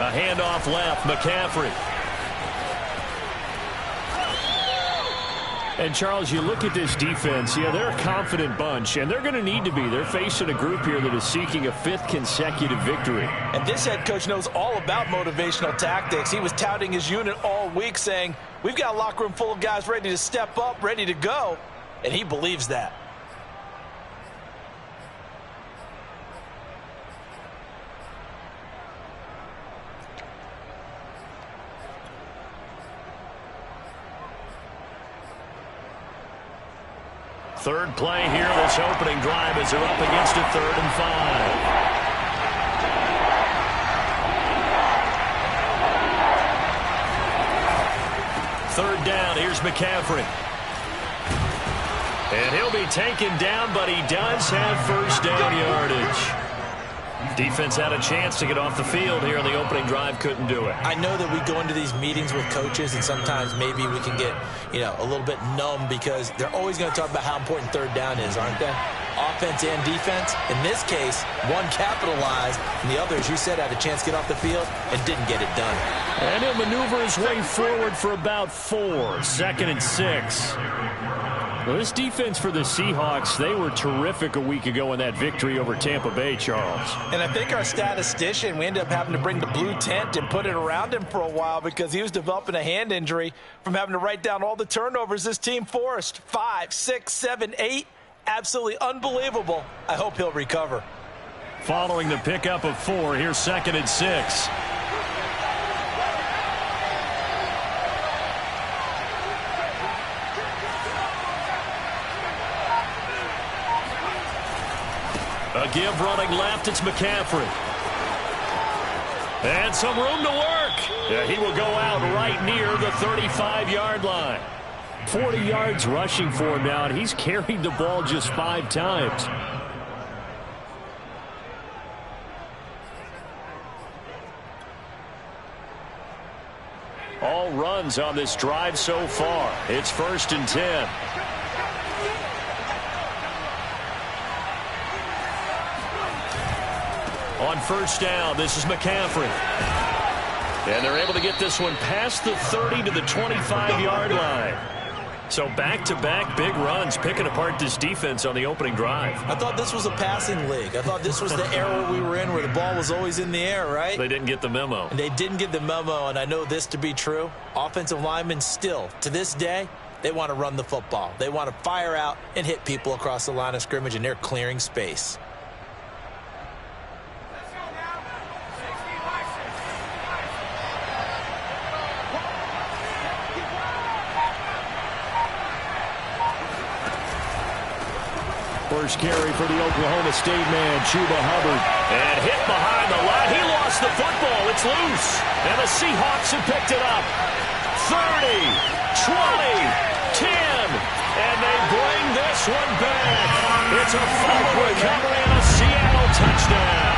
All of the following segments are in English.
A handoff left, McCaffrey. And, Charles, you look at this defense, yeah, they're a confident bunch, and they're going to need to be. They're facing a group here that is seeking a 5th consecutive victory. And this head coach knows all about motivational tactics. He was touting his unit all week saying, we've got a locker room full of guys ready to step up, ready to go, and he believes that. Third play here, this opening drive as they're up against a 3rd and 5. Third down, here's McCaffrey. And he'll be taken down, but he does have first down yardage. Defense had a chance to get off the field here in the opening drive, couldn't do it. I know that we go into these meetings with coaches, and sometimes maybe we can get, a little bit numb because they're always going to talk about how important third down is, aren't they? Offense and defense. In this case, one capitalized, and the other, as you said, had a chance to get off the field and didn't get it done. And he'll maneuver his way forward for about 4, 2nd and 6. Well, this defense for the Seahawks, they were terrific a week ago in that victory over Tampa Bay, Charles. And I think our statistician, we ended up having to bring the blue tent and put it around him for a while because he was developing a hand injury from having to write down all the turnovers this team forced. 5, 6, 7, 8. Absolutely unbelievable. I hope he'll recover. Following the pickup of 4, here's 2nd and 6. A give running left, it's McCaffrey. And some room to work. Yeah, he will go out right near the 35-yard line. 40 yards rushing for him now, and he's carried the ball just 5 times. All runs on this drive so far. It's 1st and 10. On first down, this is McCaffrey. And they're able to get this one past the 30 to the 25-yard line. So back-to-back big runs, picking apart this defense on the opening drive. I thought this was a passing league. I thought this was the era we were in where the ball was always in the air, right? They didn't get the memo. And they didn't get the memo, and I know this to be true. Offensive linemen still, to this day, they want to run the football. They want to fire out and hit people across the line of scrimmage, and they're clearing space. First carry for the Oklahoma State man, Chuba Hubbard. And hit behind the line. He lost the football. It's loose. And the Seahawks have picked it up. 30, 20, 10. And they bring this one back. It's a fumble recovery and a Seattle touchdown.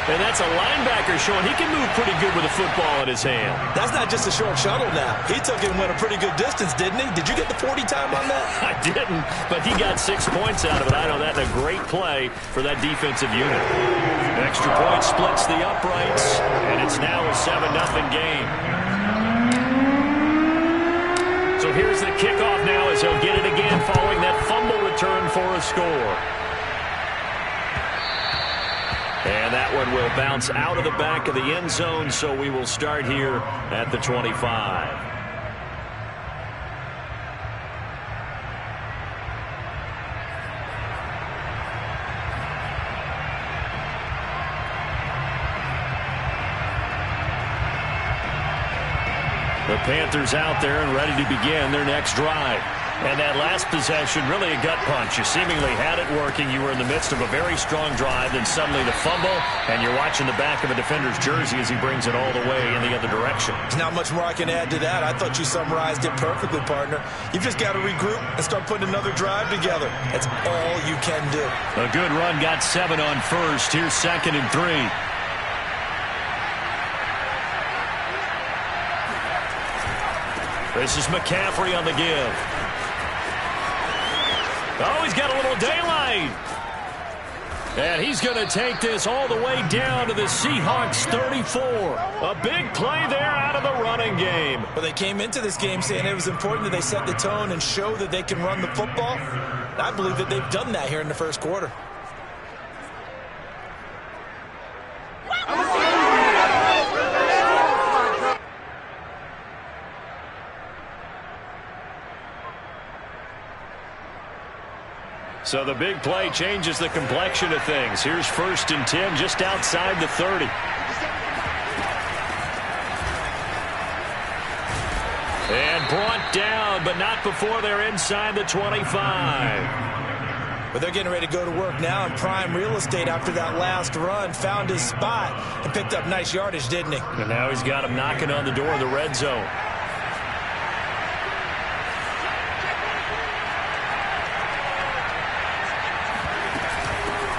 And that's a linebacker showing he can move pretty good with a football in his hand. That's not just a short shuttle now. He took it and went a pretty good distance, didn't he? Did you get the 40 time on that? I didn't, but he got 6 points out of it. I know that, and a great play for that defensive unit. Extra point splits the uprights, and it's now a 7-0 game. So here's the kickoff now as he'll get it again following that fumble return for a score. And that one will bounce out of the back of the end zone, so we will start here at the 25. The Panthers out there and ready to begin their next drive. And that last possession, really a gut punch. You seemingly had it working. You were in the midst of a very strong drive. Then suddenly the fumble, and you're watching the back of a defender's jersey as he brings it all the way in the other direction. There's not much more I can add to that. I thought you summarized it perfectly, partner. You've just got to regroup and start putting another drive together. That's all you can do. A good run got 7 on first. Here's 2nd and 3. This is McCaffrey on the give. Oh, he's got a little daylight. And he's going to take this all the way down to the Seahawks 34. A big play there out of the running game. Well, they came into this game saying it was important that they set the tone and show that they can run the football. I believe that they've done that here in the first quarter. So the big play changes the complexion of things. Here's 1st and 10 just outside the 30. And brought down, but not before they're inside the 25. But they're getting ready to go to work now in prime real estate after that last run. Found his spot and picked up nice yardage, didn't he? And now he's got him knocking on the door of the red zone.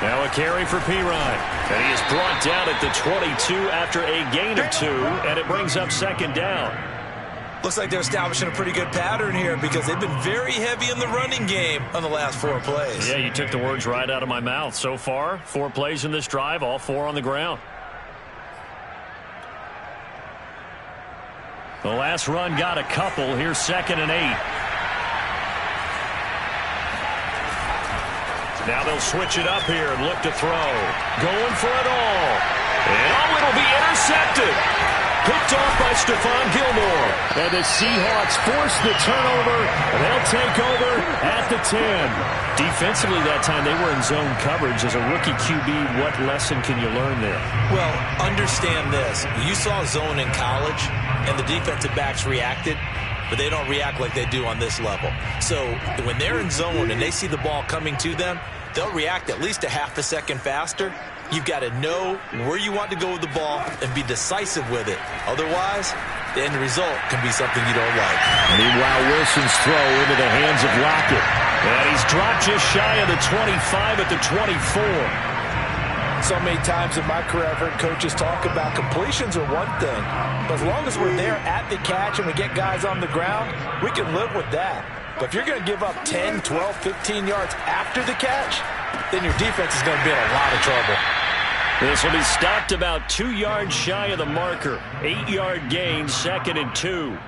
Now a carry for Perine. And he is brought down at the 22 after a gain of 2, and it brings up 2nd down. Looks like they're establishing a pretty good pattern here because they've been very heavy in the running game on the last 4 plays. Yeah, you took the words right out of my mouth. So far, 4 plays in this drive, all 4 on the ground. The last run got a couple. Here's 2nd and 8. Now they'll switch it up here and look to throw. Going for it all. And it'll be intercepted. Picked off by Stephon Gilmore. And the Seahawks force the turnover. And they'll take over at the 10. Defensively that time, they were in zone coverage. As a rookie QB, what lesson can you learn there? Well, understand this. You saw zone in college, and the defensive backs reacted. But they don't react like they do on this level. So when they're in zone and they see the ball coming to them, they'll react at least a half a second faster. You've got to know where you want to go with the ball and be decisive with it. Otherwise, the end result can be something you don't like. Meanwhile, Wilson's throw into the hands of Lockett. And he's dropped just shy of the 25 at the 24. So many times in my career, I've heard coaches talk about completions are one thing. But as long as we're there at the catch and we get guys on the ground, we can live with that. But if you're going to give up 10, 12, 15 yards after the catch, then your defense is going to be in a lot of trouble. This will be stopped about 2 yards shy of the marker. 8-yard gain, 2nd and 2.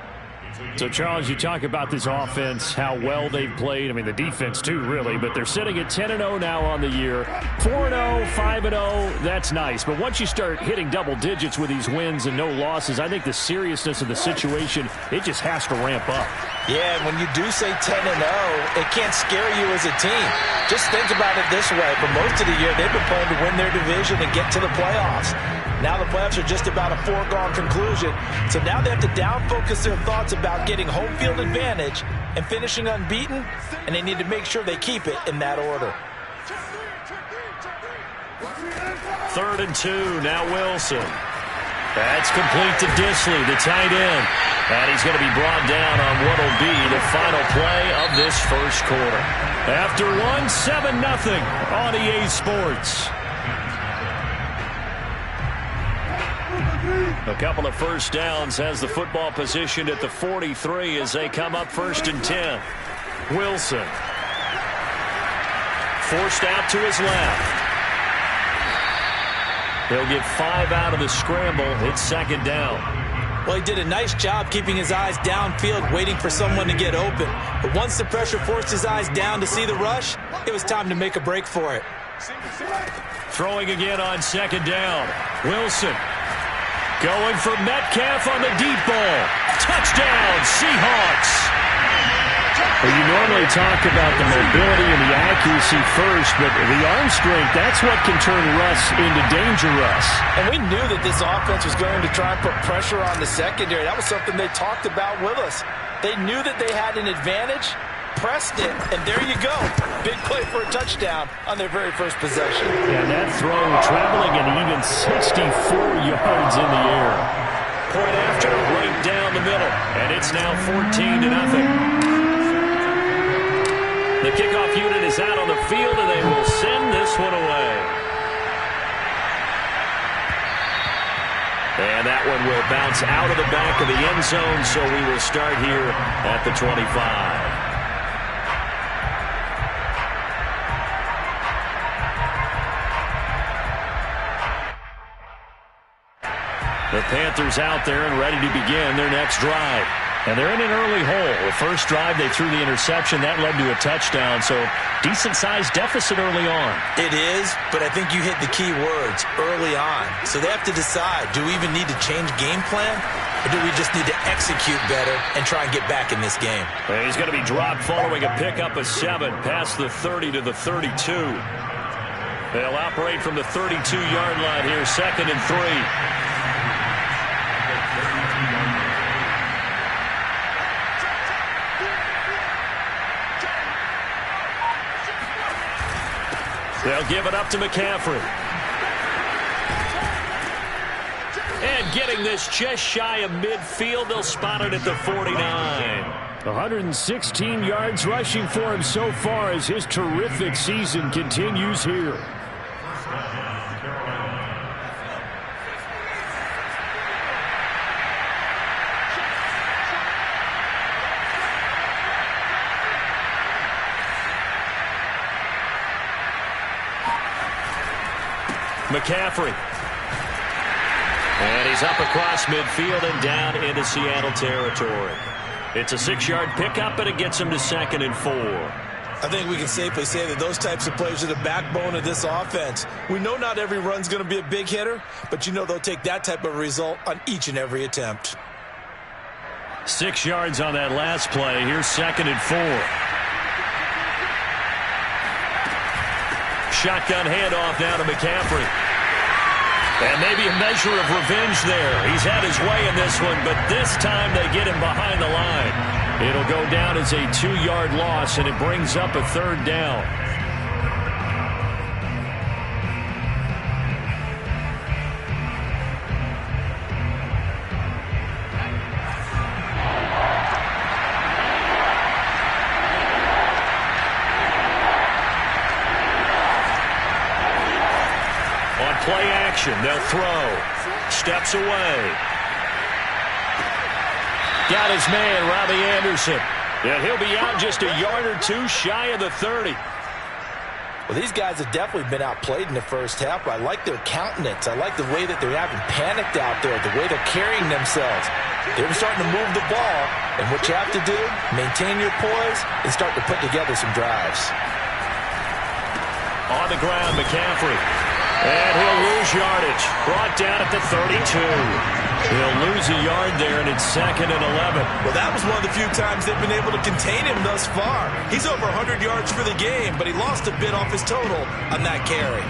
So, Charles, you talk about this offense, how well they've played. I mean, the defense, too, really. But they're sitting at 10-0 now on the year. 4-0, 5-0, that's nice. But once you start hitting double digits with these wins and no losses, I think the seriousness of the situation, it just has to ramp up. Yeah, and when you do say 10-0, it can't scare you as a team. Just think about it this way. For most of the year, they've been playing to win their division and get to the playoffs. Now the playoffs are just about a foregone conclusion. So now they have to down-focus their thoughts about getting home field advantage and finishing unbeaten, and they need to make sure they keep it in that order. 3rd and 2, now Wilson. That's complete to Disley, the tight end. And he's going to be brought down on what will be the final play of this first quarter. After 7-0 on EA Sports. A couple of first downs has the football positioned at the 43 as they come up 1st and 10. Wilson. Forced out to his left. He'll get 5 out of the scramble. It's 2nd down. Well, he did a nice job keeping his eyes downfield, waiting for someone to get open. But once the pressure forced his eyes down to see the rush, it was time to make a break for it. Throwing again on 2nd down. Wilson. Going for Metcalf on the deep ball. Touchdown, Seahawks. Well, you normally talk about the mobility and the accuracy first, but the arm strength, that's what can turn Russ into danger Russ. And we knew that this offense was going to try and put pressure on the secondary. That was something they talked about with us. They knew that they had an advantage, pressed it, and there you go. Big play for a touchdown on their very first possession. And that throw traveling an even 64 yards in the air. Point after, right down the middle. And it's now 14-0. The kickoff unit is out on the field, and they will send this one away. And that one will bounce out of the back of the end zone, so we will start here at the 25. The Panthers out there and ready to begin their next drive. And they're in an early hole. The first drive, they threw the interception. That led to a touchdown, so decent-sized deficit early on. It is, but I think you hit the key words, early on. So they have to decide, do we even need to change game plan, or do we just need to execute better and try and get back in this game? And he's going to be dropped following a pickup of 7 past the 30 to the 32. They'll operate from the 32-yard line here, 2nd and 3. They'll give it up to McCaffrey. And getting this just shy of midfield, they'll spot it at the 49. 116 yards rushing for him so far as his terrific season continues here. McCaffrey. And he's up across midfield and down into Seattle territory. It's a 6-yard pickup, but it gets him to 2nd and 4. I think we can safely say that those types of plays are the backbone of this offense. We know not every run's going to be a big hitter, but you know they'll take that type of result on each and every attempt. 6 yards on that last play. Here's 2nd and 4. Shotgun handoff now to McCaffrey. And maybe a measure of revenge there. He's had his way in this one, but this time they get him behind the line. It'll go down as a 2-yard loss, and it brings up a 3rd down. Play action. They'll throw. Steps away. Got his man, Robbie Anderson. And he'll be out just a yard or 2 shy of the 30. Well, these guys have definitely been outplayed in the first half, but I like their countenance. I like the way that they haven't panicked out there, the way they're carrying themselves. They're starting to move the ball, and what you have to do, maintain your poise and start to put together some drives. On the ground, McCaffrey. And he'll lose yardage. Brought down at the 32. He'll lose a yard there, and it's 2nd and 11. Well, that was one of the few times they've been able to contain him thus far. He's over 100 yards for the game, but he lost a bit off his total on that carry.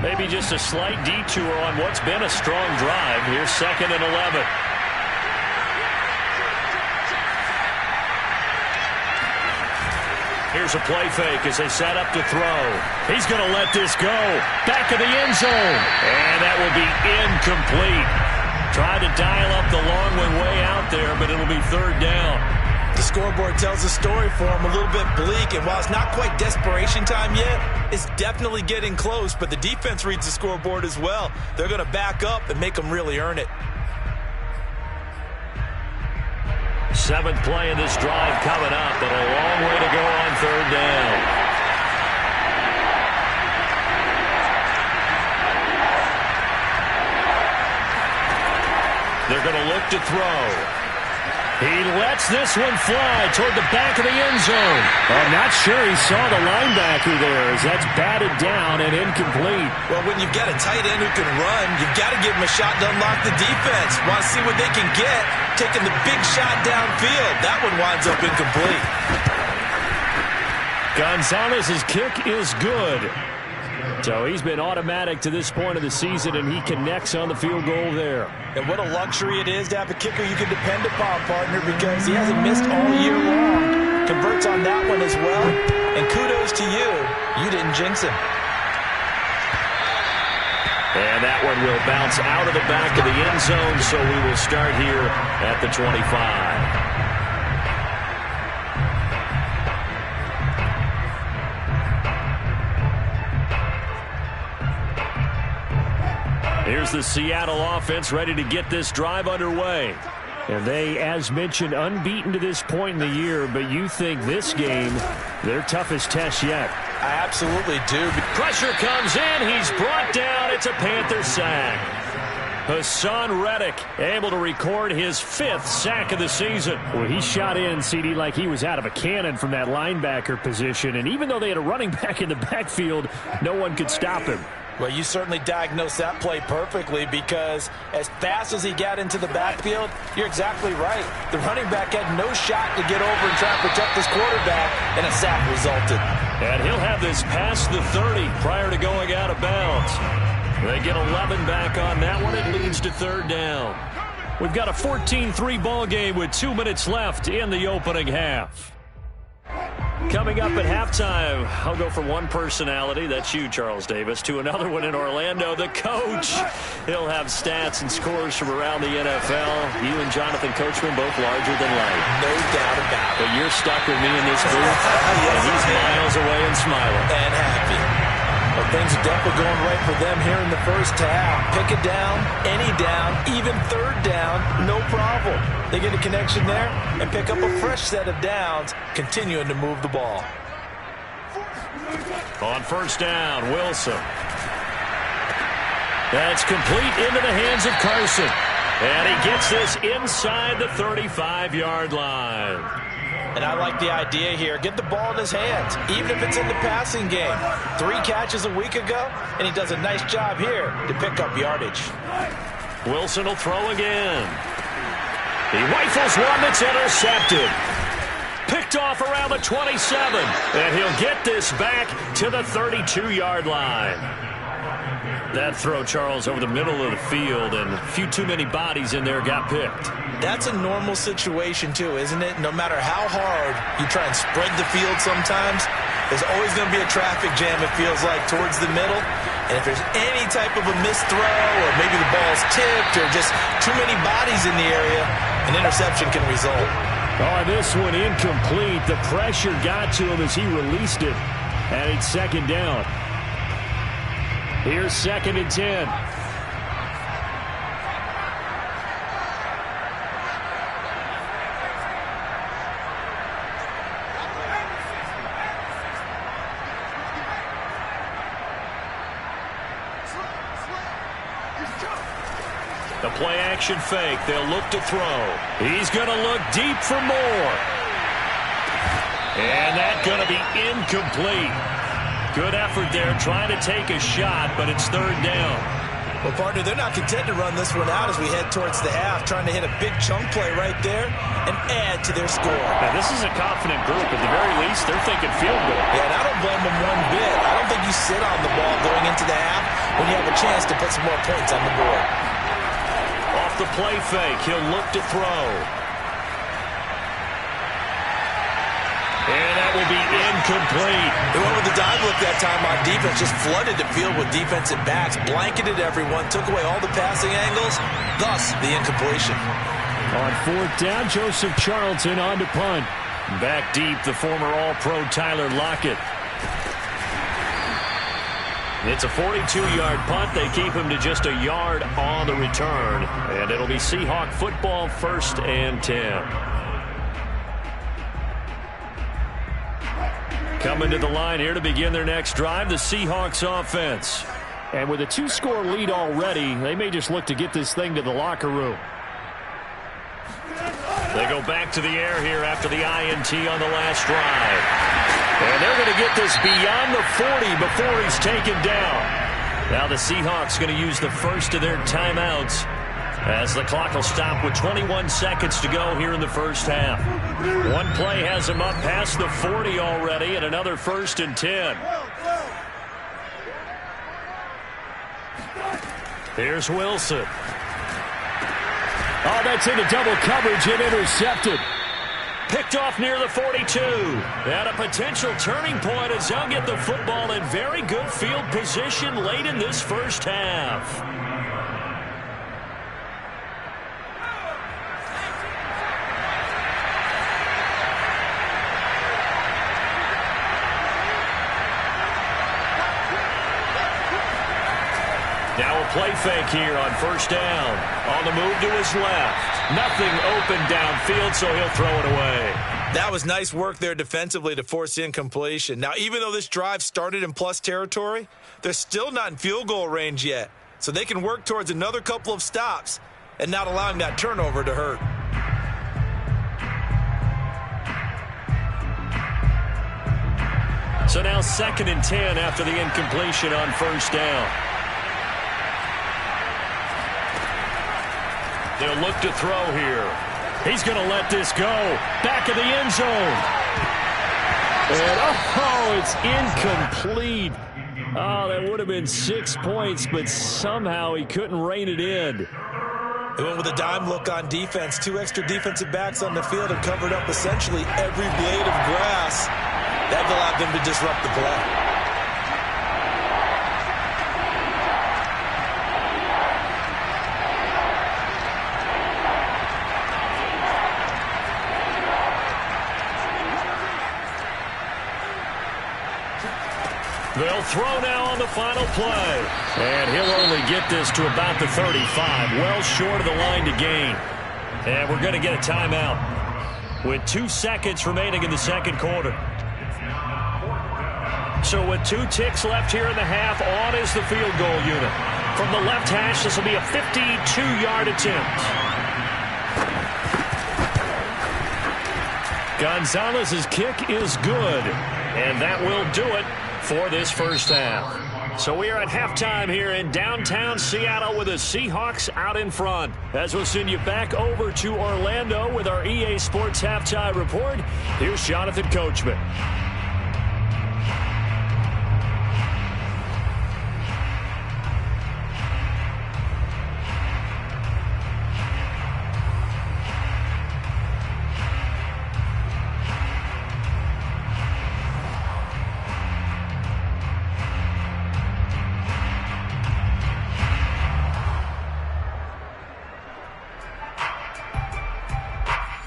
Maybe just a slight detour on what's been a strong drive. Here's 2nd and 11. Here's a play fake as they set up to throw. He's going to let this go. Back of the end zone. And that will be incomplete. Tried to dial up the long one way out there, but it'll be 3rd down. The scoreboard tells a story for him, a little bit bleak, and while it's not quite desperation time yet, it's definitely getting close, but the defense reads the scoreboard as well. They're going to back up and make them really earn it. 7th play of this drive coming up, but a long way to go on 3rd down. They're going to look to throw. He lets this one fly toward the back of the end zone. I'm not sure he saw the linebacker there as that's batted down and incomplete. Well, when you've got a tight end who can run, you've got to give him a shot to unlock the defense. Want to see what they can get, taking the big shot downfield. That one winds up incomplete. Gonzalez's kick is good. So he's been automatic to this point of the season, and he connects on the field goal there. And what a luxury it is to have a kicker you can depend upon, partner, because he hasn't missed all year long. Converts on that one as well. And kudos to you. You didn't jinx him. And that one will bounce out of the back of the end zone, so we will start here at the 25. Here's the Seattle offense ready to get this drive underway. And they, as mentioned, unbeaten to this point in the year, but you think this game, their toughest test yet. I absolutely do. Pressure comes in. He's brought down. It's a Panther sack. Hassan Reddick able to record his 5th sack of the season. Well, he shot in, CD, like he was out of a cannon from that linebacker position. And even though they had a running back in the backfield, no one could stop him. Well, you certainly diagnosed that play perfectly, because as fast as he got into the backfield, you're exactly right. The running back had no shot to get over and try to protect his quarterback, and a sack resulted. And he'll have this past the 30 prior to going out of bounds. They get 11 back on that one. It leads to 3rd down. We've got a 14-3 ball game with 2 minutes left in the opening half. Coming up at halftime, I'll go from one personality, that's you, Charles Davis, to another one in Orlando, the coach. He'll have stats and scores from around the NFL. You and Jonathan Coachman both larger than life. No doubt about it. But you're stuck with me in this booth, and he's miles away and smiling. And happy. Well, things are definitely going right for them here in the first half. Pick a down, any down, even 3rd down, no problem. They get a connection there and pick up a fresh set of downs, continuing to move the ball. On 1st down, Wilson. That's complete into the hands of Carson. And he gets this inside the 35-yard line. And I like the idea here. Get the ball in his hands, even if it's in the passing game. 3 catches a week ago, and he does a nice job here to pick up yardage. Wilson will throw again. He rifles one that's intercepted. Picked off around the 27. And he'll get this back to the 32-yard line. That throw, Charles, over the middle of the field, and a few too many bodies in there got picked. That's a normal situation, too, isn't it? No matter how hard you try and spread the field sometimes, there's always going to be a traffic jam, it feels like, towards the middle. And if there's any type of a missed throw, or maybe the ball's tipped, or just too many bodies in the area, an interception can result. Oh, this one incomplete. The pressure got to him as he released it. And it's 2nd down. Here's 2nd and 10. The play action fake. They'll look to throw. He's going to look deep for more. And that's going to be incomplete. Good effort there, trying to take a shot, but it's 3rd down. Well, partner, they're not content to run this one out as we head towards the half, trying to hit a big chunk play right there and add to their score. Now, this is a confident group. At the very least, they're thinking field goal. Yeah, and I don't blame them one bit. I don't think you sit on the ball going into the half when you have a chance to put some more points on the board. Off the play fake, he'll look to throw. And that will be incomplete. They went with the dive look that time on defense, just flooded the field with defensive backs, blanketed everyone, took away all the passing angles, thus the incompletion. On 4th down, Joseph Charlton on to punt. Back deep, the former All-Pro Tyler Lockett. It's a 42-yard punt. They keep him to just a yard on the return. And it'll be Seahawk football, 1st and 10. Coming to the line here to begin their next drive, the Seahawks offense. And with a 2-score lead already, they may just look to get this thing to the locker room. They go back to the air here after the INT on the last drive. And they're going to get this beyond the 40 before he's taken down. Now the Seahawks going to use the first of their timeouts as the clock will stop with 21 seconds to go here in the first half. One play has them up past the 40 already, and another 1st and 10. Here's Wilson. Oh, that's into double coverage and intercepted. Picked off near the 42. At a potential turning point as they'll get the football in very good field position late in this first half. Now a play fake here on 1st down. On the move to his left. Nothing open downfield, so he'll throw it away. That was nice work there defensively to force the incompletion. Now, even though this drive started in plus territory, they're still not in field goal range yet. So they can work towards another couple of stops and not allowing that turnover to hurt. So now 2nd and 10 after the incompletion on first down. They'll look to throw here. He's going to let this go. Back of the end zone. And it's incomplete. Oh, that would have been 6 points, but somehow he couldn't rein it in. They went with a dime look on defense. 2 extra defensive backs on the field and covered up essentially every blade of grass. That allowed them to disrupt the play. They'll throw now on the final play. And he'll only get this to about the 35, well short of the line to gain. And we're going to get a timeout with 2 seconds remaining in the second quarter. So with 2 ticks left here in the half, on is the field goal unit. From the left hash, this will be a 52-yard attempt. Gonzalez's kick is good, and that will do it for this first half. So we are at halftime here in downtown Seattle with the Seahawks out in front. As we'll send you back over to Orlando with our EA Sports Halftime Report, here's Jonathan Coachman.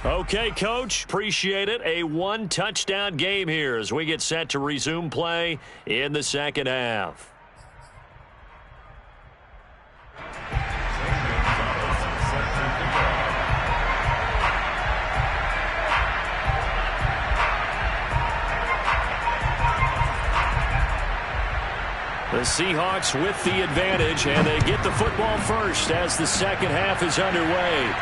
Okay, Coach, appreciate it. A 1-touchdown game here as we get set to resume play in the second half. The Seahawks with the advantage, and they get the football first as the second half is underway.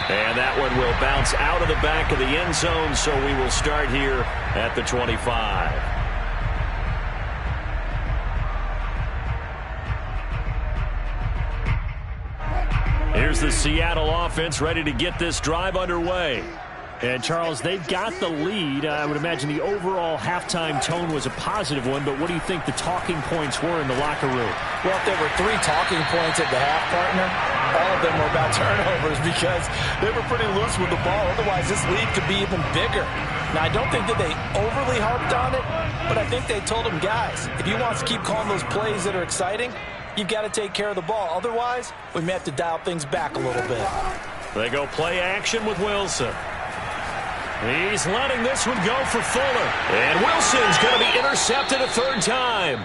And that one will bounce out of the back of the end zone, so we will start here at the 25. Here's the Seattle offense ready to get this drive underway. And, Charles, they've got the lead. I would imagine the overall halftime tone was a positive one, but what do you think the talking points were in the locker room? Well, if there were 3 talking points at the half, partner, all of them were about turnovers because they were pretty loose with the ball. Otherwise, this lead could be even bigger. Now, I don't think that they overly harped on it, but I think they told them, guys, if you want to keep calling those plays that are exciting, you've got to take care of the ball. Otherwise, we may have to dial things back a little bit. They go play action with Wilson. He's letting this one go for Fuller. And Wilson's going to be intercepted a 3rd time.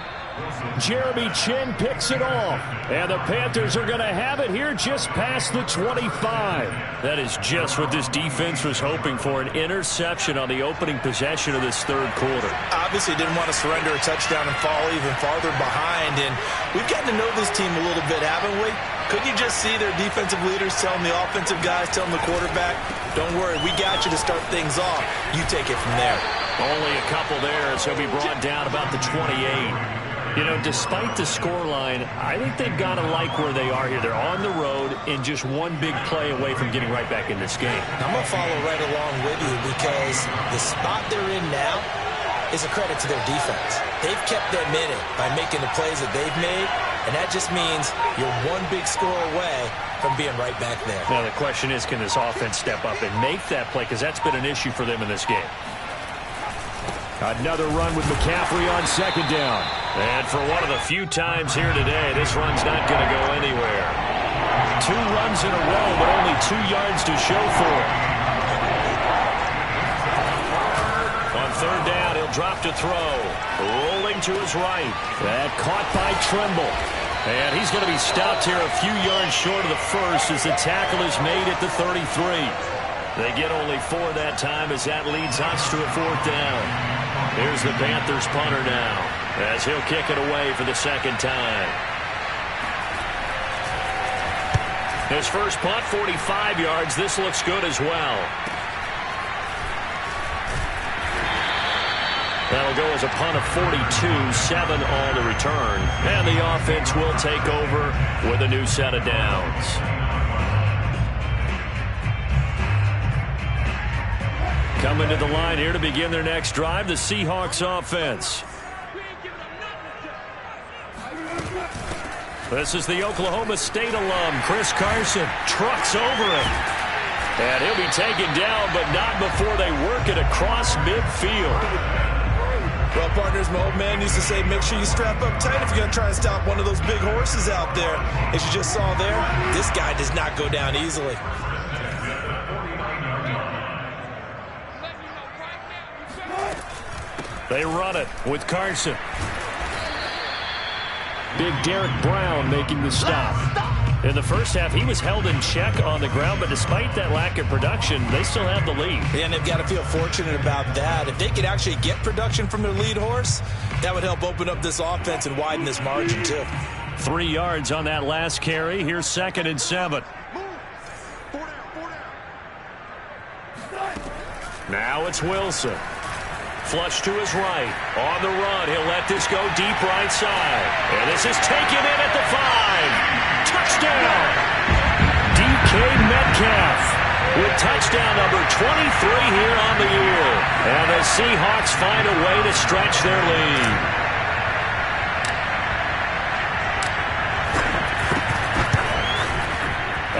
Jeremy Chinn picks it off. And the Panthers are going to have it here just past the 25. That is just what this defense was hoping for, an interception on the opening possession of this 3rd quarter. Obviously didn't want to surrender a touchdown and fall even farther behind. And we've gotten to know this team a little bit, haven't we? Couldn't you just see their defensive leaders telling the offensive guys, telling the quarterback, don't worry, we got you to start things off. You take it from there. Only a couple there, so he'll be brought down about the 28. You know, despite the scoreline, I think they've got to like where they are here. They're on the road and just one big play away from getting right back in this game. I'm going to follow right along with you because the spot they're in now is a credit to their defense. They've kept them in it by making the plays that they've made, and that just means you're one big score away from being right back there. Now the question is, can this offense step up and make that play? Because that's been an issue for them in this game. Another run with McCaffrey on 2nd down. And for one of the few times here today, this run's not going to go anywhere. 2 runs in a row, but only 2 yards to show for it. On 3rd down, he'll drop to throw. Rolling to his right. That caught by Tremble. And he's going to be stopped here a few yards short of the first as the tackle is made at the 33. They get only 4 that time as that leads us to a 4th down. Here's the Panthers punter now as he'll kick it away for the 2nd time. His first punt, 45 yards. This looks good as well. That'll go as a punt of 42, 7 on the return. And the offense will take over with a new set of downs. Coming to the line here to begin their next drive, the Seahawks offense. This is the Oklahoma State alum, Chris Carson, trucks over him. And he'll be taken down, but not before they work it across midfield. Well, partners, my old man used to say, make sure you strap up tight if you're going to try and stop one of those big horses out there. As you just saw there, this guy does not go down easily. They run it with Carson. Big Derek Brown making the stop. In the first half, he was held in check on the ground, but despite that lack of production, they still have the lead. Yeah, and they've got to feel fortunate about that. If they could actually get production from their lead horse, that would help open up this offense and widen this margin, too. 3 yards on that last carry. Here's 2nd and 7. Now it's Wilson. Flush to his right. On the run, he'll let this go deep right side. And this is taken in at the 5. Touchdown! DK Metcalf with touchdown number 23 here on the year. And the Seahawks find a way to stretch their lead.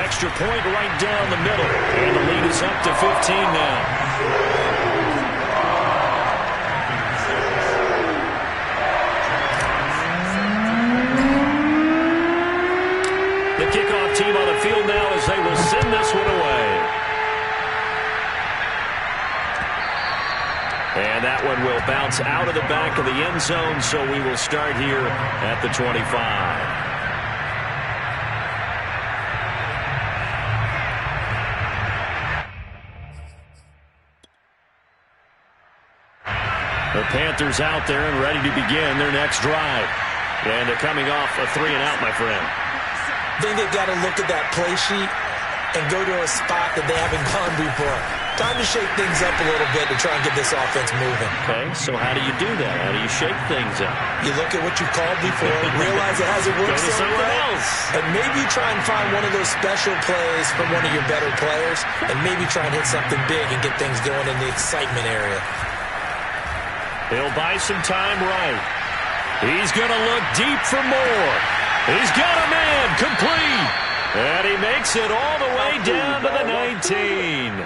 Extra point right down the middle. And the lead is up to 15 now. Kickoff team on the field now as they will send this one away. And that one will bounce out of the back of the end zone, so we will start here at the 25. The Panthers out there and ready to begin their next drive. And they're coming off a 3-and-out, my friend. I think they've got to look at that play sheet and go to a spot that they haven't gone before. Time to shake things up a little bit to try and get this offense moving. Okay, so how do you do that? How do you shake things up? You look at what you called before, realize it hasn't worked Go to somewhere else. and maybe try and find one of those special plays from one of your better players, and maybe try and hit something big and get things going in the excitement area. He'll buy some time right. He's going to look deep for more. He's got a man complete. And he makes it all the way down to the 19.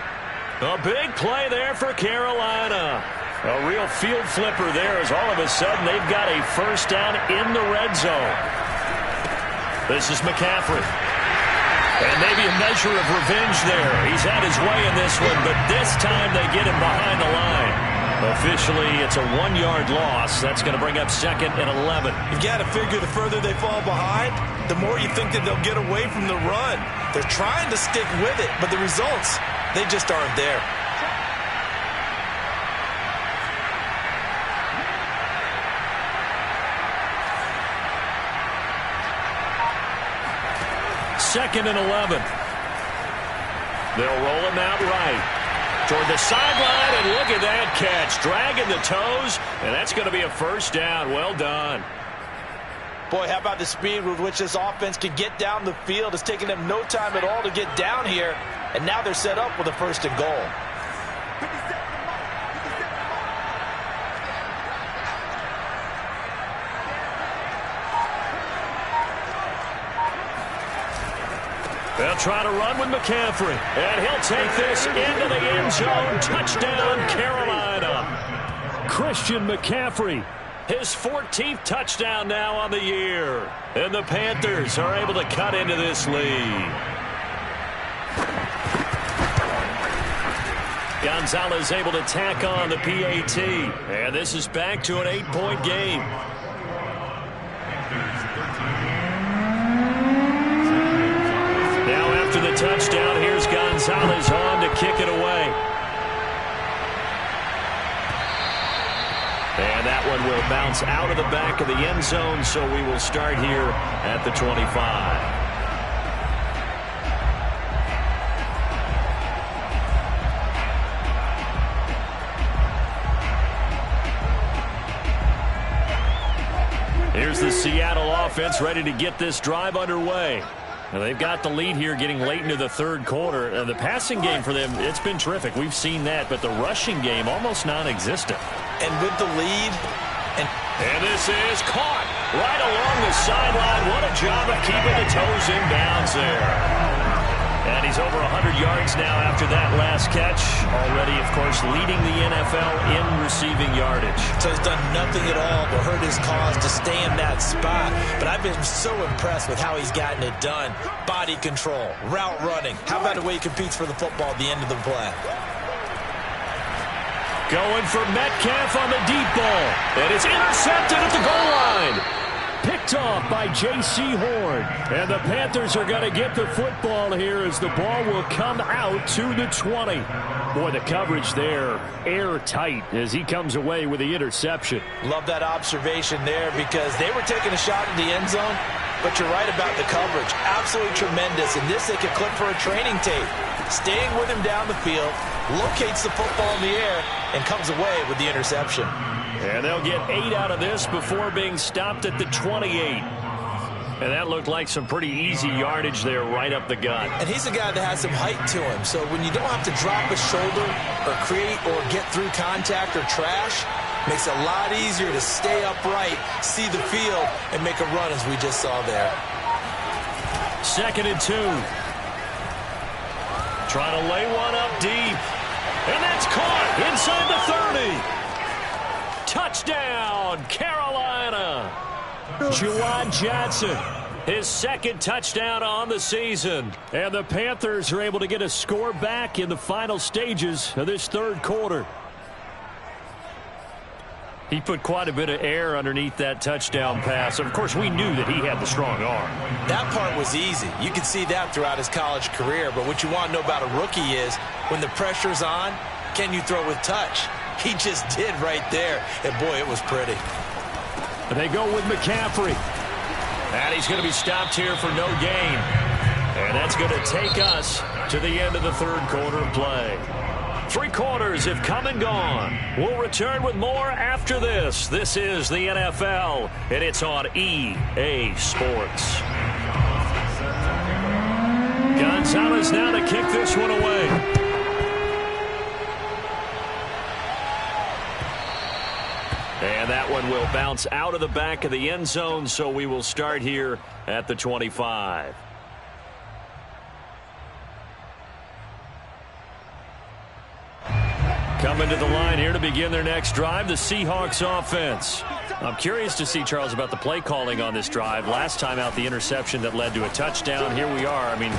A big play there for Carolina. A real field flipper there as all of a sudden they've got a first down in the red zone. This is McCaffrey. And maybe a measure of revenge there. He's had his way in this one, but this time they get him behind the line. Officially, it's a 1-yard loss. That's going to bring up 2nd and 11. You've got to figure the further they fall behind, the more you think that they'll get away from the run. They're trying to stick with it, but the results, they just aren't there. Second and 11. They'll roll him out right. Toward the sideline, and look at that catch. Dragging the toes, and that's going to be a first down. Well done. Boy, how about the speed with which this offense can get down the field? It's taking them no time at all to get down here, and now they're set up with a 1st and goal. They'll try to run with McCaffrey, and he'll take this into the end zone. Touchdown, Carolina. Christian McCaffrey, his 14th touchdown now on the year. And the Panthers are able to cut into this lead. Gonzalez able to tack on the PAT. And this is back to an 8-point game. Now after the touchdown, here's Gonzalez. Gonzalez on to kick it away. And that one will bounce out of the back of the end zone, so we will start here at the 25. Here's the Seattle offense ready to get this drive underway. Now they've got the lead here getting late into the third quarter. The passing game for them, it's been terrific. We've seen that, but the rushing game almost non-existent. And with the lead, and this is caught right along the sideline. What a job of keeping the toes in bounds there. And he's over 100 yards now after that last catch. Already, of course, leading the NFL in receiving yardage. So he's done nothing at all to hurt his cause to stay in that spot. But I've been so impressed with how he's gotten it done. Body control, route running. How about the way he competes for the football at the end of the play? Going for Metcalf on the deep ball. And it's intercepted at the goal line. Picked off by J.C. Horn. And the Panthers are going to get the football here as the ball will come out to the 20. Boy, the coverage there, airtight as he comes away with the interception. Love that observation there because they were taking a shot at the end zone, but you're right about the coverage. Absolutely tremendous. And this they could clip for a training tape. Staying with him down the field, locates the football in the air, and comes away with the interception. And they'll get 8 out of this before being stopped at the 28. And that looked like some pretty easy yardage there right up the gut. And he's a guy that has some height to him. So when you don't have to drop a shoulder or create or get through contact or trash, makes it a lot easier to stay upright, see the field, and make a run as we just saw there. 2nd and 2. Trying to lay one up deep. And that's caught inside the 30. Touchdown, Carolina. Juwan Johnson, his 2nd touchdown on the season. And the Panthers are able to get a score back in the final stages of this third quarter. He put quite a bit of air underneath that touchdown pass. Of course, we knew that he had the strong arm. That part was easy. You could see that throughout his college career. But what you want to know about a rookie is when the pressure's on, can you throw with touch? He just did right there. And, boy, it was pretty. And they go with McCaffrey. And he's going to be stopped here for no gain. And that's going to take us to the end of the third quarter of play. 3 quarters have come and gone. We'll return with more after this. This is the NFL, and it's on EA Sports. Gonzalez now to kick this one away. And that one will bounce out of the back of the end zone, so we will start here at the 25. Coming to the line here to begin their next drive, the Seahawks offense. I'm curious to see, Charles, about the play calling on this drive. Last time out, the interception that led to a touchdown. Here we are. I mean,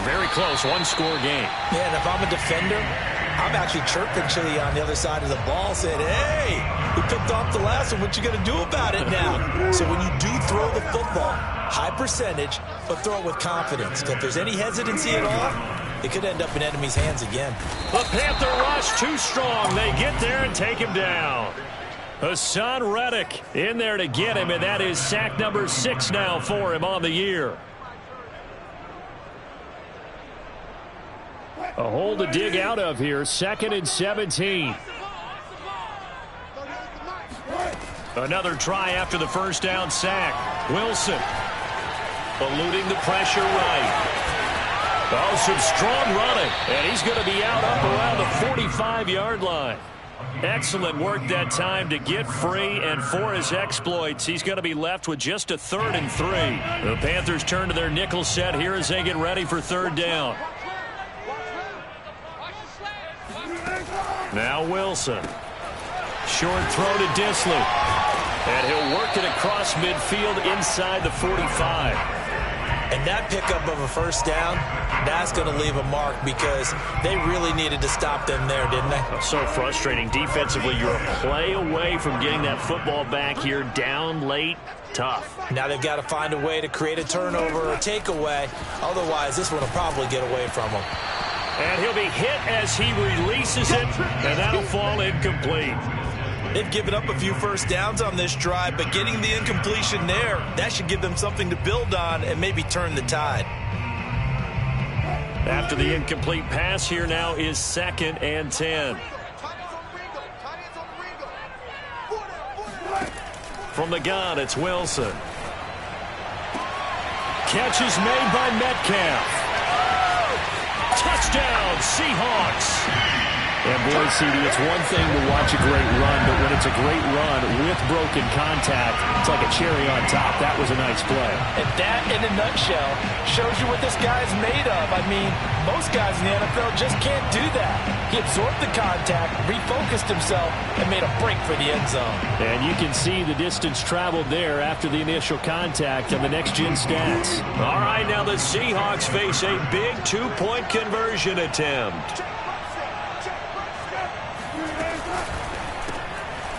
very close, one-score game. Yeah, and if I'm a defender, I'm actually chirping Chili on the other side of the ball, saying, hey, we picked off the last one. What you going to do about it now? So when you do throw the football, high percentage, but throw it with confidence. Because if there's any hesitancy at all, it could end up in enemy's hands again. The Panther rush too strong. They get there and take him down. Hassan Reddick in there to get him, and that is sack number 6 now for him on the year. A hole to dig out of here. 2nd and 17. Another try after the first down sack. Wilson eluding the pressure right. Oh, some strong running, and he's going to be out up around the 45-yard line. Excellent work that time to get free, and for his exploits, he's going to be left with just a 3rd and 3. The Panthers turn to their nickel set here as they get ready for 3rd down. Now Wilson. Short throw to Dissly. And he'll work it across midfield inside the 45. And that pickup of a first down, that's going to leave a mark because they really needed to stop them there, didn't they? So frustrating. Defensively, you're a play away from getting that football back here down late. Tough. Now they've got to find a way to create a turnover or takeaway. Otherwise, this one will probably get away from them. And he'll be hit as he releases it, and that'll fall incomplete. They've given up a few first downs on this drive, but getting the incompletion there, that should give them something to build on and maybe turn the tide. After the incomplete pass, here now is 2nd and 10. From the gun, it's Wilson. Catch is made by Metcalf. Touchdown, Seahawks. And boy, CD, it's one thing to watch a great run, but when it's a great run with broken contact, it's like a cherry on top. That was a nice play. And that, in a nutshell, shows you what this guy's made of. I mean, most guys in the NFL just can't do that. He absorbed the contact, refocused himself, and made a break for the end zone. And you can see the distance traveled there after the initial contact on the next-gen stats. All right, now the Seahawks face a big two-point conversion attempt.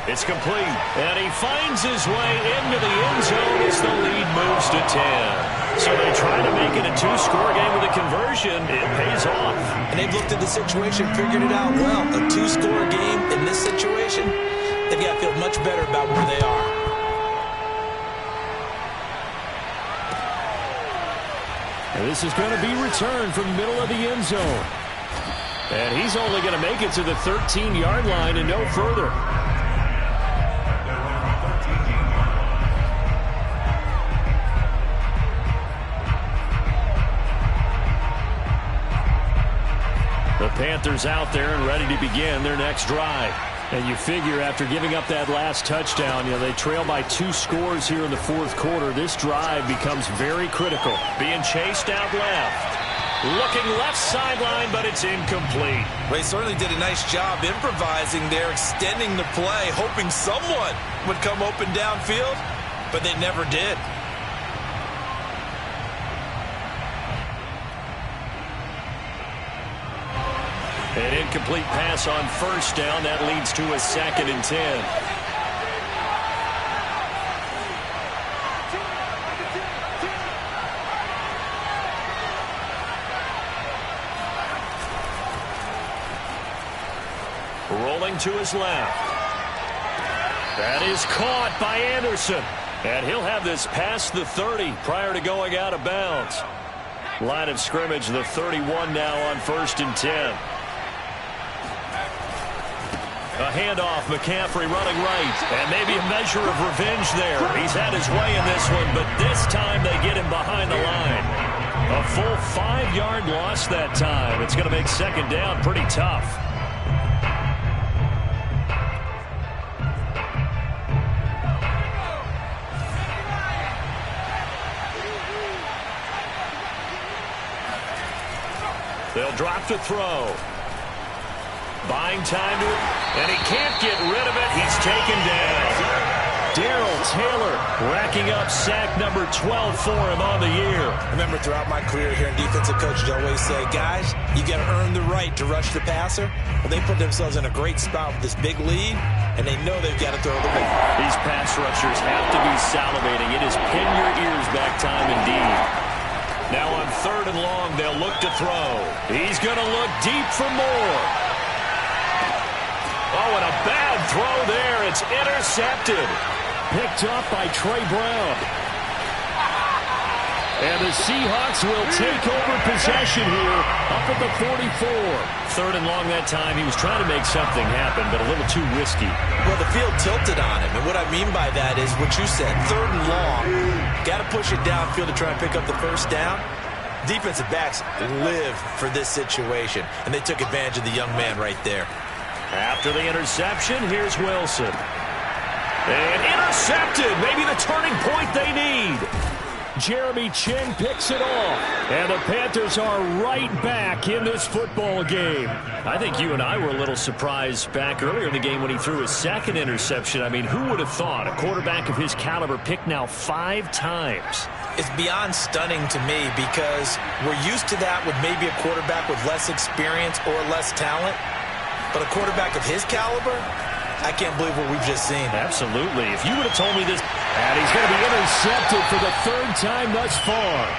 It's complete, and he finds his way into the end zone as the lead moves to 10. So they try to make it a two-score game with a conversion. It pays off. And they've looked at the situation, figured it out well. A two-score game in this situation, they've got to feel much better about where they are. And this is going to be returned from the middle of the end zone. And he's only going to make it to the 13-yard line and no further. The Panthers out there and ready to begin their next drive. And you figure after giving up that last touchdown, they trail by 2 scores here in the fourth quarter. This drive becomes very critical. Being chased out left. Looking left sideline, but it's incomplete. They certainly did a nice job improvising there, extending the play, hoping someone would come open downfield, but they never did. An incomplete pass on first down. That leads to a 2nd and 10. Rolling to his left. That is caught by Anderson. And he'll have this past the 30 prior to going out of bounds. Line of scrimmage, the 31 now on 1st and 10. A handoff, McCaffrey running right, and maybe a measure of revenge there. He's had his way in this one, but this time they get him behind the line. A full 5-yard loss that time. It's going to make 2nd down pretty tough. They'll drop to throw. Buying time to it, and he can't get rid of it. He's taken down. Darrell Taylor racking up sack number 12 for him on the year. Remember, throughout my career here in defensive coaches, I always say, guys, you got to earn the right to rush the passer. Well, they put themselves in a great spot with this big lead, and they know they've got to throw the ball. These pass rushers have to be salivating. It is pin your ears back time indeed. Now on 3rd and long, they'll look to throw. He's going to look deep for more. Oh, and a bad throw there. It's intercepted. Picked up by Trey Brown. And the Seahawks will take over possession here up at the 44. 3rd and long that time. He was trying to make something happen, but a little too risky. Well, the field tilted on him, and what I mean by that is what you said. 3rd and long. Got to push it downfield to try and pick up the first down. Defensive backs live for this situation, and they took advantage of the young man right there. After the interception, here's Wilson. And intercepted. Maybe the turning point they need. Jeremy Chinn picks it off. And the Panthers are right back in this football game. I think you and I were a little surprised back earlier in the game when he threw his 2nd interception. I mean, who would have thought a quarterback of his caliber picked now 5 times? It's beyond stunning to me because we're used to that with maybe a quarterback with less experience or less talent. But a quarterback of his caliber, I can't believe what we've just seen. Absolutely. If you would have told me this. And he's going to be intercepted for the 3rd time thus far.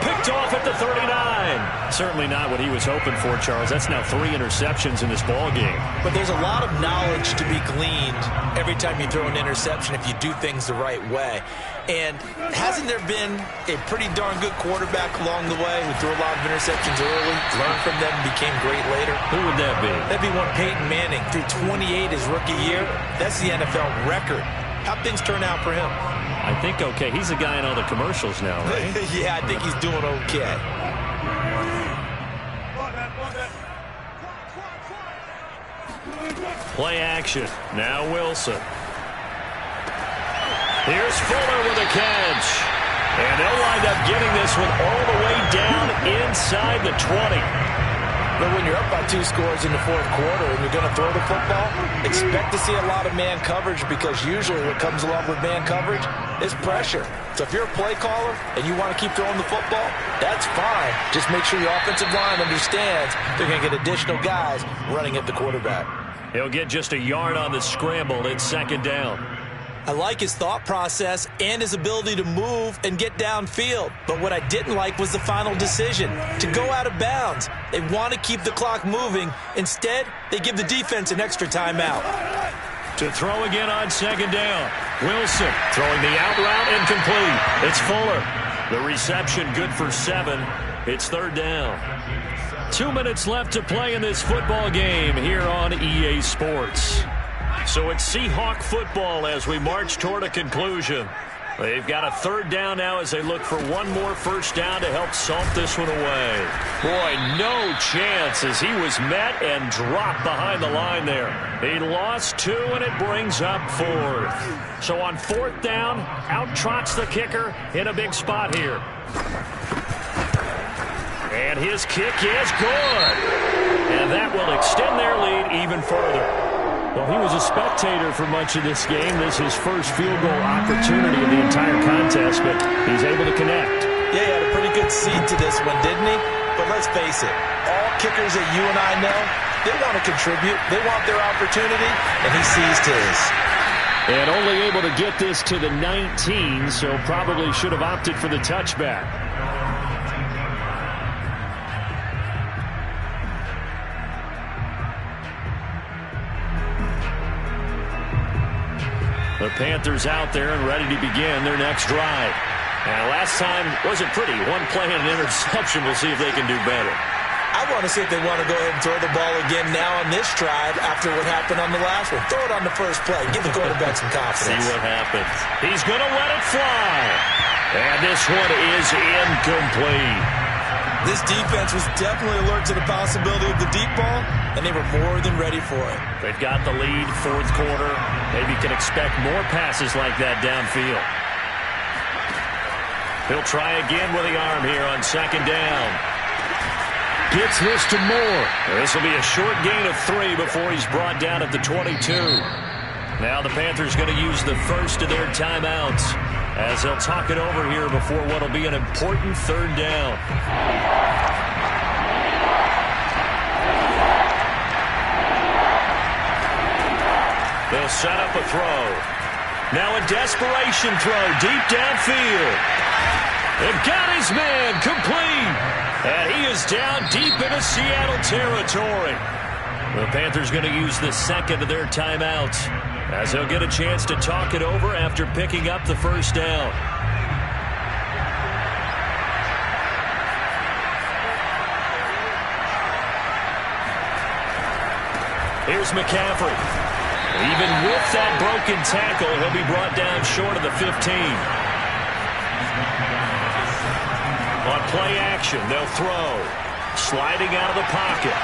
Picked picked off at the 39. Certainly not what he was hoping for, Charles. That's now 3 interceptions in this ball game. But there's a lot of knowledge to be gleaned every time you throw an interception if you do things the right way. And hasn't there been a pretty darn good quarterback along the way who threw a lot of interceptions early, learned from them, and became great later? Who would that be? That'd be one Peyton Manning. Threw 28 his rookie year. That's the NFL record. How'd things turn out for him? I think okay. He's a guy in all the commercials now, right? Yeah, I think he's doing okay. Play action. Now Wilson. Here's Fuller with a catch. And they'll wind up getting this one all the way down inside the 20. But when you're up by 2 scores in the fourth quarter and you're going to throw the football, expect to see a lot of man coverage because usually what comes along with man coverage is pressure. So if you're a play caller and you want to keep throwing the football, that's fine. Just make sure your offensive line understands they're going to get additional guys running at the quarterback. He'll get just a yard on the scramble. It's second down. I like his thought process and his ability to move and get downfield. But what I didn't like was the final decision, to go out of bounds. They want to keep the clock moving. Instead, they give the defense an extra timeout. To throw again on second down. Wilson throwing the out route incomplete. It's Fuller. The reception good for 7. It's third down. 2 minutes left to play in this football game here on EA Sports. So it's Seahawk football as we march toward a conclusion. They've got a third down now as they look for one more first down to help salt this one away. Boy, no chance as he was met and dropped behind the line there. He lost 2 and it brings up 4th. So on fourth down, out trots the kicker in a big spot here. And his kick is good. And that will extend their lead even further. Well, he was a spectator for much of this game. This is his first field goal opportunity of the entire contest, but he's able to connect. Yeah, he had a pretty good seed to this one, didn't he? But let's face it, all kickers that you and I know, they want to contribute. They want their opportunity, and he seized his. And only able to get this to the 19, so probably should have opted for the touchback. The Panthers out there and ready to begin their next drive. And last time wasn't pretty. One play and an interception. We'll see if they can do better. I want to see if they want to go ahead and throw the ball again now on this drive after what happened on the last one. Throw it on the first play. Give the quarterback some confidence. See what happens. He's going to let it fly. And this one is incomplete. This defense was definitely alert to the possibility of the deep ball, and they were more than ready for it. They've got the lead, fourth quarter. Maybe can expect more passes like that downfield. He'll try again with the arm here on second down. Gets this to Moore. This will be a short gain of 3 before he's brought down at the 22. Now the Panthers going to use the first of their timeouts as they'll talk it over here before what will be an important third down. They'll set up a throw. Now a desperation throw deep downfield. They've got his man complete. And he is down deep into Seattle territory. The Panthers going to use the second of their timeouts as they'll get a chance to talk it over after picking up the first down. Here's McCaffrey. Even with that broken tackle, he'll be brought down short of the 15. On play action, they'll throw. Sliding out of the pocket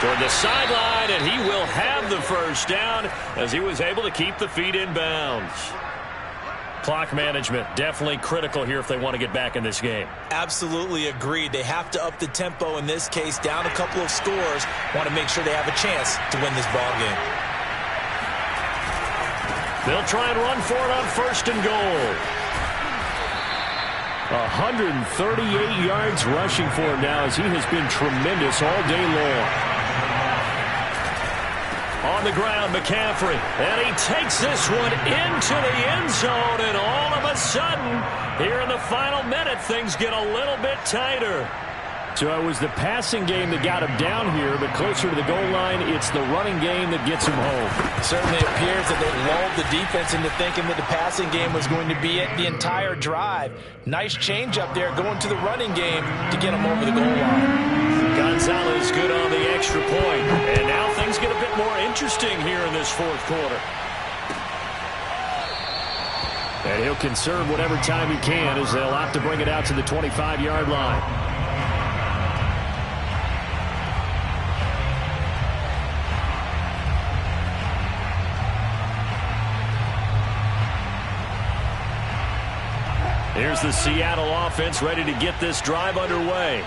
toward the sideline, and he will have the first down as he was able to keep the feet in bounds. Clock management definitely critical here if they want to get back in this game. Absolutely agreed. They have to up the tempo in this case, down a couple of scores. Want to make sure they have a chance to win this ball game. They'll try and run for it on first and goal. 138 yards rushing for him now as he has been tremendous all day long. On the ground, McCaffrey. And he takes this one into the end zone. And all of a sudden, here in the final minute, things get a little bit tighter. So it was the passing game that got him down here, but closer to the goal line, it's the running game that gets him home. It certainly appears that they lulled the defense into thinking that the passing game was going to be it the entire drive. Nice change up there going to the running game to get him over the goal line. Gonzalez good on the extra point. And now things get a bit more interesting here in this fourth quarter. And he'll conserve whatever time he can as they'll opt to bring it out to the 25-yard line. Here's the Seattle offense ready to get this drive underway.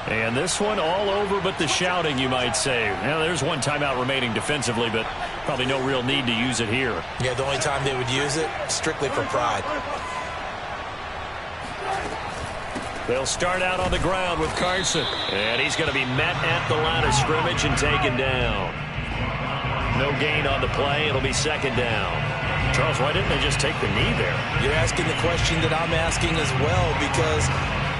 And this one all over but the shouting, you might say. Now, there's one timeout remaining defensively, but probably no real need to use it here. Yeah, the only time they would use it, strictly for pride. They'll start out on the ground with Carson. And he's going to be met at the line of scrimmage and taken down. No gain on the play. It'll be second down. Charles, why didn't they just take the knee there? You're asking the question that I'm asking as well, because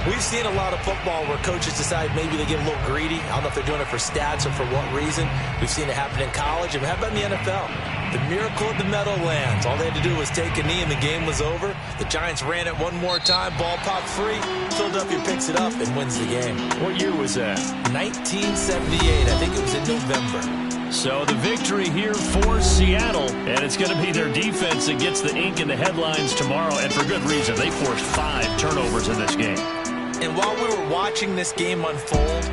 we've seen a lot of football where coaches decide maybe they get a little greedy. I don't know if they're doing it for stats or for what reason. We've seen it happen in college. And how about in the NFL? The miracle of the Meadowlands. All they had to do was take a knee and the game was over. The Giants ran it one more time. Ball popped free. Philadelphia picks it up and wins the game. What year was that? 1978. I think it was in November. So the victory here for Seattle, and it's going to be their defense that gets the ink in the headlines tomorrow, and for good reason. They forced 5 turnovers in this game. And while we were watching this game unfold,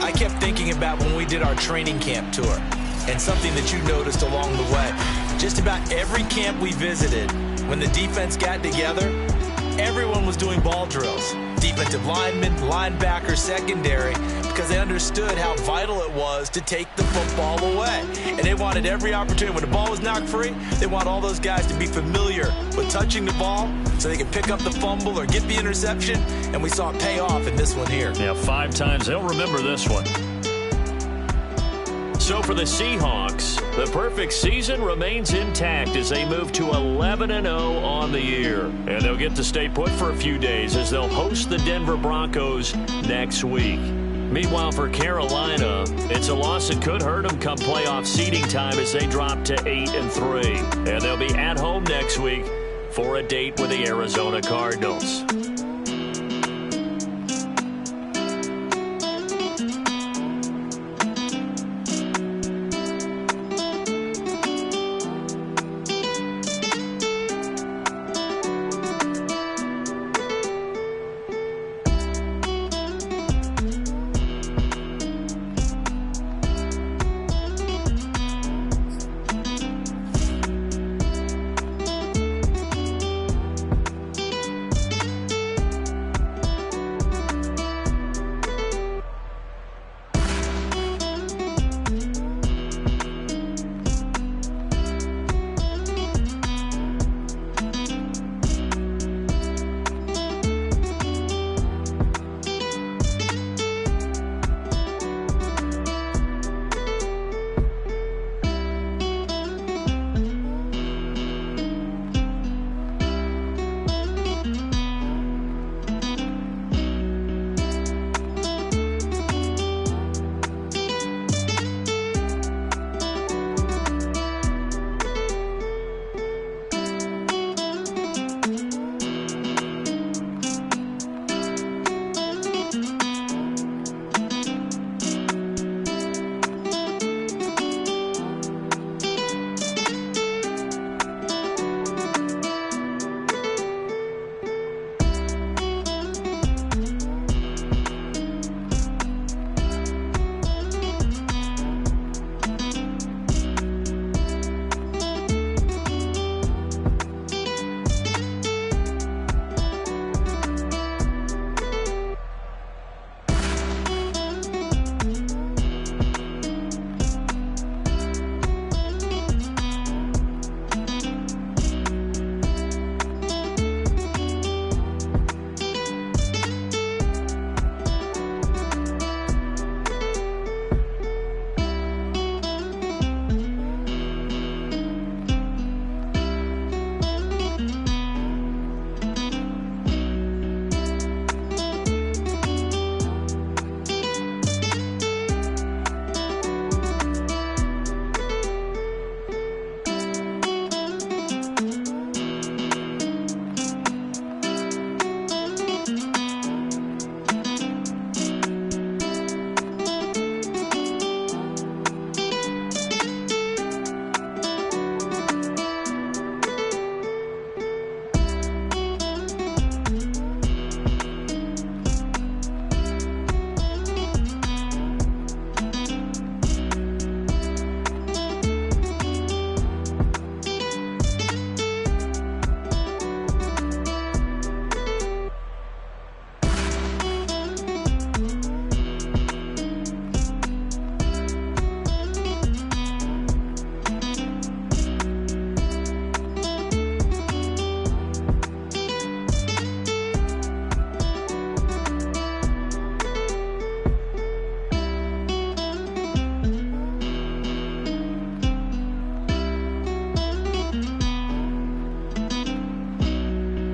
I kept thinking about when we did our training camp tour, and something that you noticed along the way. Just about every camp we visited, when the defense got together, everyone was doing ball drills. Defensive linemen, linebackers, secondary, because they understood how vital it was to take the football away. And they wanted every opportunity. When the ball was knocked free, they want all those guys to be familiar with touching the ball so they can pick up the fumble or get the interception. And we saw it pay off in this one here. Yeah, 5 times. They'll remember this one. So for the Seahawks, the perfect season remains intact as they move to 11-0 on the year. And they'll get to stay put for a few days as they'll host the Denver Broncos next week. Meanwhile, for Carolina, it's a loss that could hurt them come playoff seeding time as they drop to 8-3. And they'll be at home next week for a date with the Arizona Cardinals.